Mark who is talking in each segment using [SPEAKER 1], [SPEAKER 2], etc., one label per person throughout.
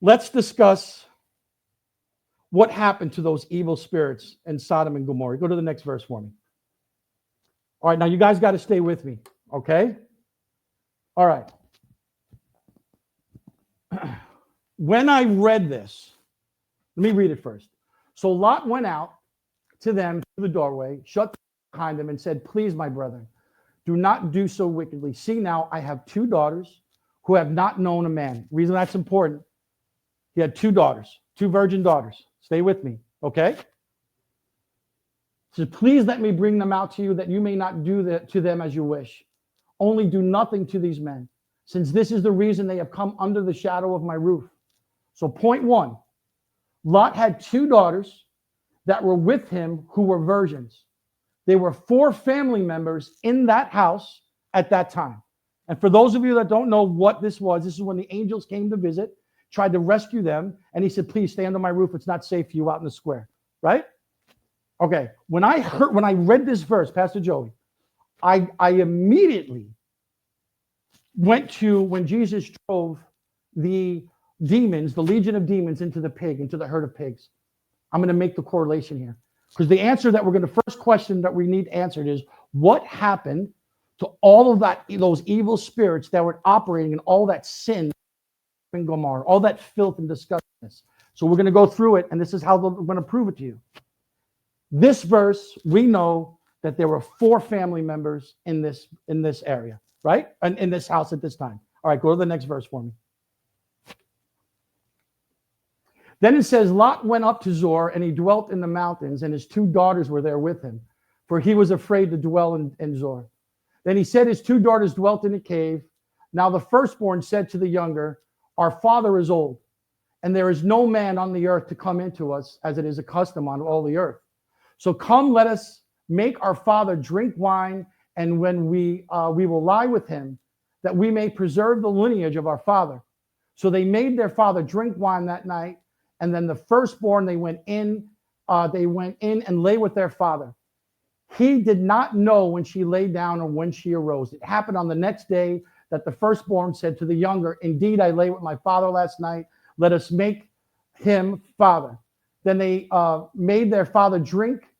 [SPEAKER 1] let's discuss what happened to those evil spirits in Sodom and Gomorrah. Go to the next verse for me. All right, now you guys got to stay with me, okay? All right. When I read this, let me read it first. So Lot went out to them through the doorway, shut behind them, and said, "Please, my brethren, do not do so wickedly. See now, I have 2 daughters who have not known a man." Reason that's important. He had 2 daughters, 2 virgin daughters. Stay with me, okay? So please let me bring them out to you, that you may not do that to them as you wish. Only do nothing to these men, since this is the reason they have come under the shadow of my roof. So point 1, Lot had 2 daughters that were with him who were virgins. There were 4 family members in that house at that time. And for those of you that don't know what this is when the angels came to visit, tried to rescue them, and he said, "Please stay under my roof. It's not safe for you out in the square." Right? Okay. When I read this verse, Pastor Joey, I immediately went to when Jesus drove the demons, the legion of demons, into the herd of pigs. I'm going to make the correlation here, because the answer that first question that we need answered is, what happened to all of those evil spirits that were operating in all that sin in Gomorrah, all that filth and disgustingness? So we're going to go through it, and this is how we're going to prove it to you. This verse, we know that there were 4 family members in this area, right? And in this house at this time. All right, go to the next verse for me. Then it says, Lot went up to Zoar, and he dwelt in the mountains, and his 2 daughters were there with him, for he was afraid to dwell in Zoar. Then he said his 2 daughters dwelt in a cave. Now the firstborn said to the younger, "Our father is old, and there is no man on the earth to come into us, as it is a custom on all the earth. So come, let us make our father drink wine, and when we will lie with him, that we may preserve the lineage of our father." So they made their father drink wine that night, and then the firstborn they went in and lay with their father. He did not know when she lay down or when she arose. It happened on the next day that the firstborn said to the younger, "Indeed, I lay with my father last night. Let us make him father." Then they made their father drink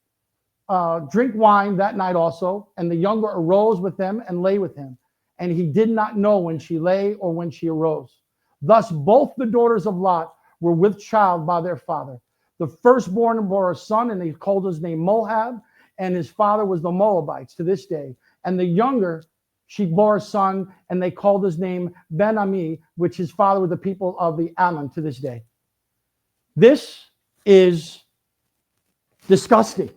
[SPEAKER 1] wine that night also, and the younger arose with them and lay with him. And he did not know when she lay or when she arose. Thus both the daughters of Lot were with child by their father. The firstborn bore a son, and they called his name Moab, and his father was the Moabites to this day. And the younger, she bore a son, and they called his name Ben-Ami, which his father was the people of the Ammon to this day. This is disgusting.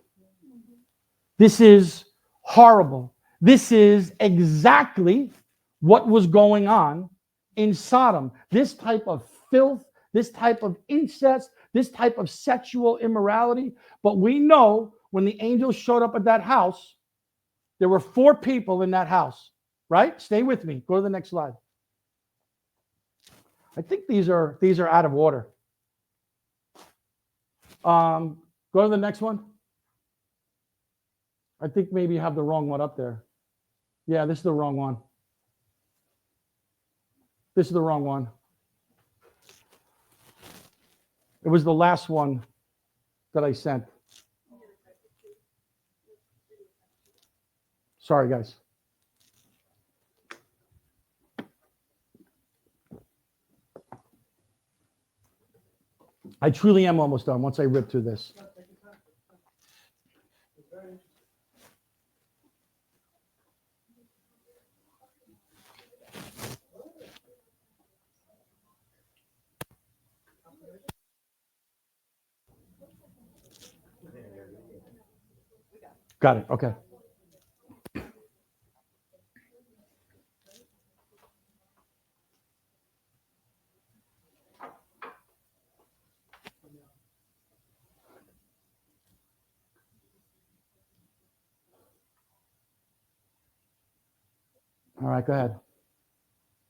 [SPEAKER 1] This is horrible. This is exactly what was going on in Sodom. This type of filth, this type of incest, this type of sexual immorality. But we know when the angels showed up at that house, there were 4 people in that house, right? Stay with me. Go to the next slide. I think these are out of order. Go to the next one. I think maybe you have the wrong one up there. Yeah, this is the wrong one. This is the wrong one. It was the last one that I sent. Sorry, guys. I truly am almost done once I rip through this. Got it. Okay. All right, go ahead.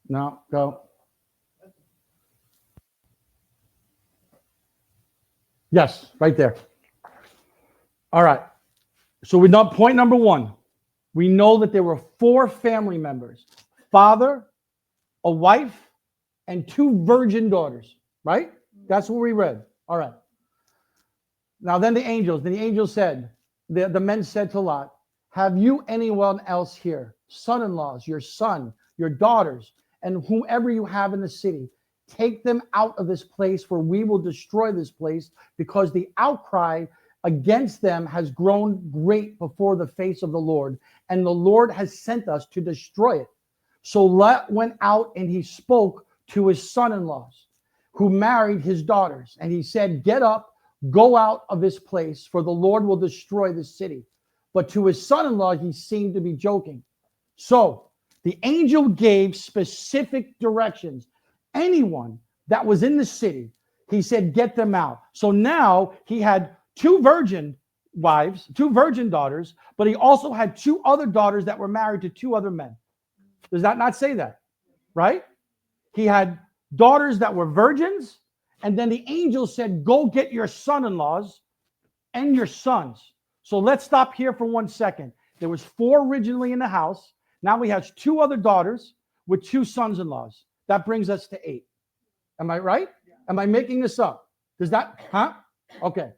[SPEAKER 1] No, go. Yes, right there. All right. So we know point number 1. We know that there were 4 family members: father, a wife, and 2 virgin daughters. Right? That's what we read. All right. Now then the angels said, the men said to Lot, have you anyone else here, son-in-laws, your son, your daughters, and whomever you have in the city? Take them out of this place, for we will destroy this place, because the outcry against them has grown great before the face of the Lord, and the Lord has sent us to destroy it. So Lot went out and he spoke to his son-in-laws, who married his daughters, and he said, get up, go out of this place, for the Lord will destroy this city. But to his son-in-law, he seemed to be joking. So the angel gave specific directions. Anyone that was in the city, he said, get them out. So now he had 2 virgin wives, 2 virgin daughters, but he also had 2 other daughters that were married to 2 other men. Does that not say that? Right? He had daughters that were virgins, and then the angel said, go get your son-in-laws and your sons. So let's stop here for 1 second. There was 4 originally in the house. Now he has 2 other daughters with 2 sons-in-laws. That brings us to 8. Am I right? Am I making this up? Does that, Okay.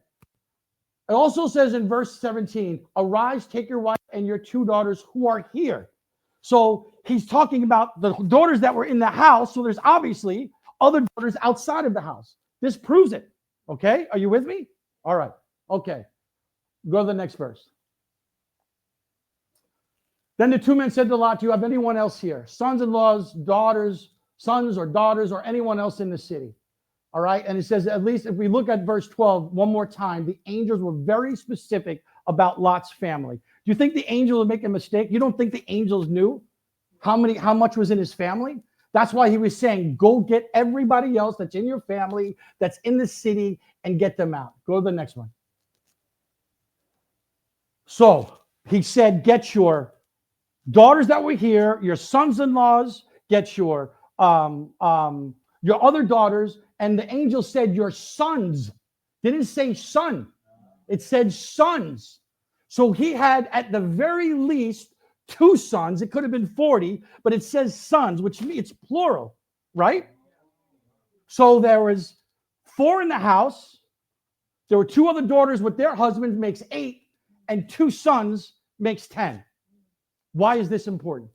[SPEAKER 1] It also says in verse 17, arise, take your wife and your 2 daughters who are here. So he's talking about the daughters that were in the house. So there's obviously other daughters outside of the house. This proves it. Okay. Are you with me? All right. Okay. Go to the next verse. Then the 2 men said to Lot, do you have anyone else here? Sons-in-laws, daughters, sons or daughters, or anyone else in the city? All right. And it says, at least if we look at verse 12 one more time, the angels were very specific about Lot's family. Do you think the angel would make a mistake? You don't think the angels knew how much was in his family? That's why he was saying, go get everybody else that's in your family, that's in the city, and get them out. Go to the next one. So he said, get your daughters that were here, your sons-in-laws, get your other daughters. And the angel said, your sons. Didn't say son. It said sons. So he had at the very least 2 sons. It could have been 40, but it says sons, which means it's plural, right? So there was 4 in the house. There were 2 other daughters with their husbands, makes 8, and 2 sons makes 10. Why is this important?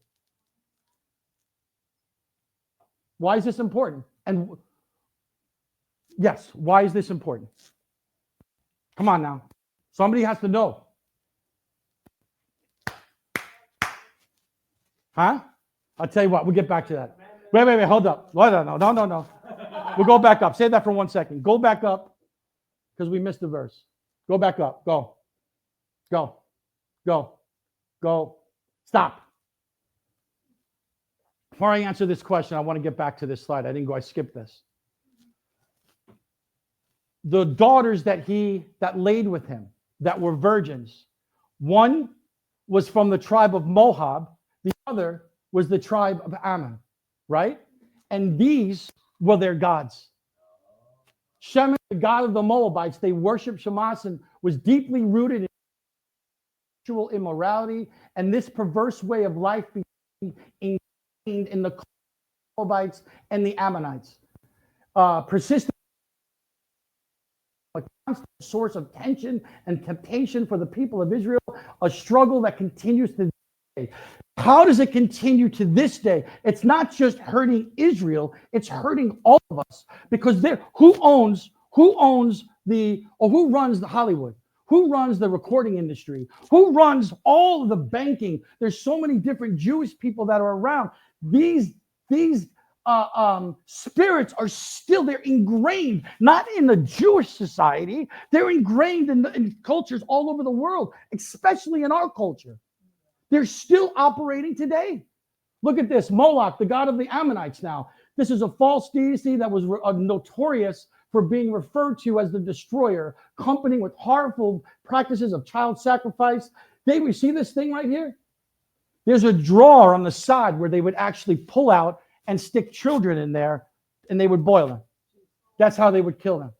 [SPEAKER 1] Why is this important? And yes, why is this important? Come on now. Somebody has to know. Huh? I'll tell you what, we'll get back to that. Wait, hold up. No. We'll go back up. Say that for 1 second. Go back up, because we missed the verse. Go back up. Go. Stop. Before I answer this question, I want to get back to this slide. I skipped this. The daughters that laid with him, that were virgins, one was from the tribe of Moab, the other was the tribe of Ammon, right? And these were their gods. Shemesh, the god of the Moabites, they worshiped Shamash and was deeply rooted in sexual immorality, and this perverse way of life became ingrained in the Moabites and the Ammonites. Persistent, a constant source of tension and temptation for the people of Israel, a struggle that continues to this day. How does it continue to this day? It's not just hurting Israel, it's hurting all of us, because who runs the Hollywood? Who runs the recording industry? Who runs all of the banking? There's so many different Jewish people that are around. These spirits are still, they're ingrained, not in the Jewish society. They're ingrained in cultures all over the world, especially in our culture. They're still operating today. Look at this. Moloch, the god of the Ammonites now. This is a false deity that was notorious for being referred to as the destroyer, accompanying with harmful practices of child sacrifice. We see this thing right here? There's a drawer on the side where they would actually pull out and stick children in there, and they would boil them. That's how they would kill them.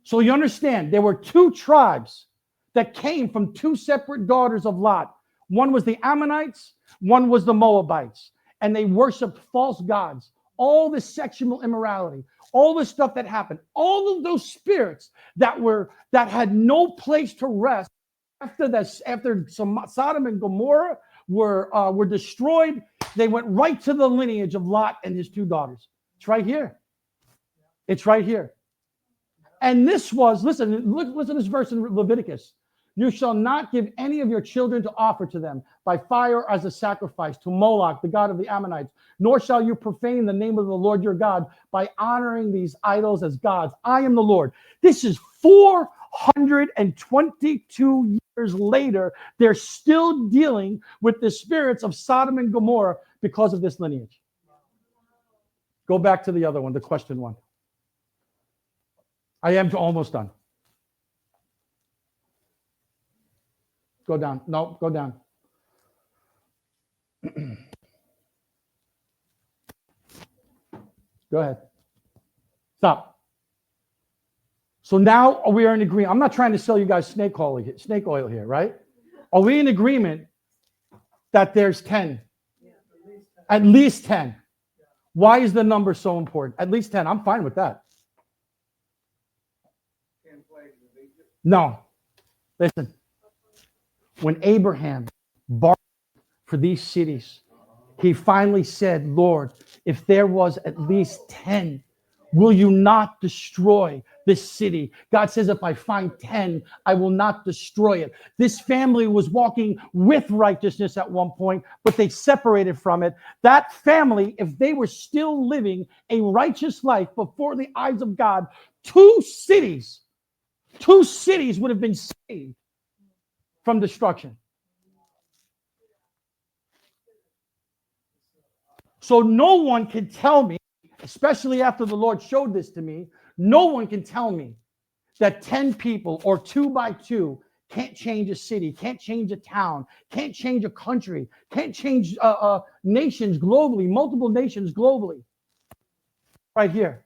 [SPEAKER 1] So you understand, there were 2 tribes that came from 2 separate daughters of Lot. One was the Ammonites, one was the Moabites, and they worshiped false gods. all the sexual immorality, all the stuff that happened, all of those spirits that had no place to rest after Sodom and Gomorrah were destroyed, they went right to the lineage of Lot and his two daughters. It's right here. It's right here. And this was, listen to this verse in Leviticus. You shall not give any of your children to offer to them by fire as a sacrifice to Moloch, the god of the Ammonites, nor shall you profane the name of the Lord your God by honoring these idols as gods. I am the Lord. This is 422 years later. They're still dealing with the spirits of Sodom and Gomorrah because of this lineage. Go back to the other one, the question one. I am almost done. Go down. No, go down. Go ahead. Stop. So now we are in agreement. I'm not trying to sell you guys snake oil here, right? Are we in agreement that there's 10? At least 10. Why is the number so important? At least 10. I'm fine with that. No. Listen. When Abraham bargained for these cities, he finally said, Lord, if there was at least 10, will you not destroy this city? God says, if I find 10, I will not destroy it. This family was walking with righteousness at one point, but they separated from it. That family, if they were still living a righteous life before the eyes of God, two cities would have been saved from destruction. So no one can tell me, especially after the Lord showed this to me, no one can tell me that 10 people or 2 by 2 can't change a city, can't change a town, can't change a country, can't change nations globally, multiple nations globally. Right here.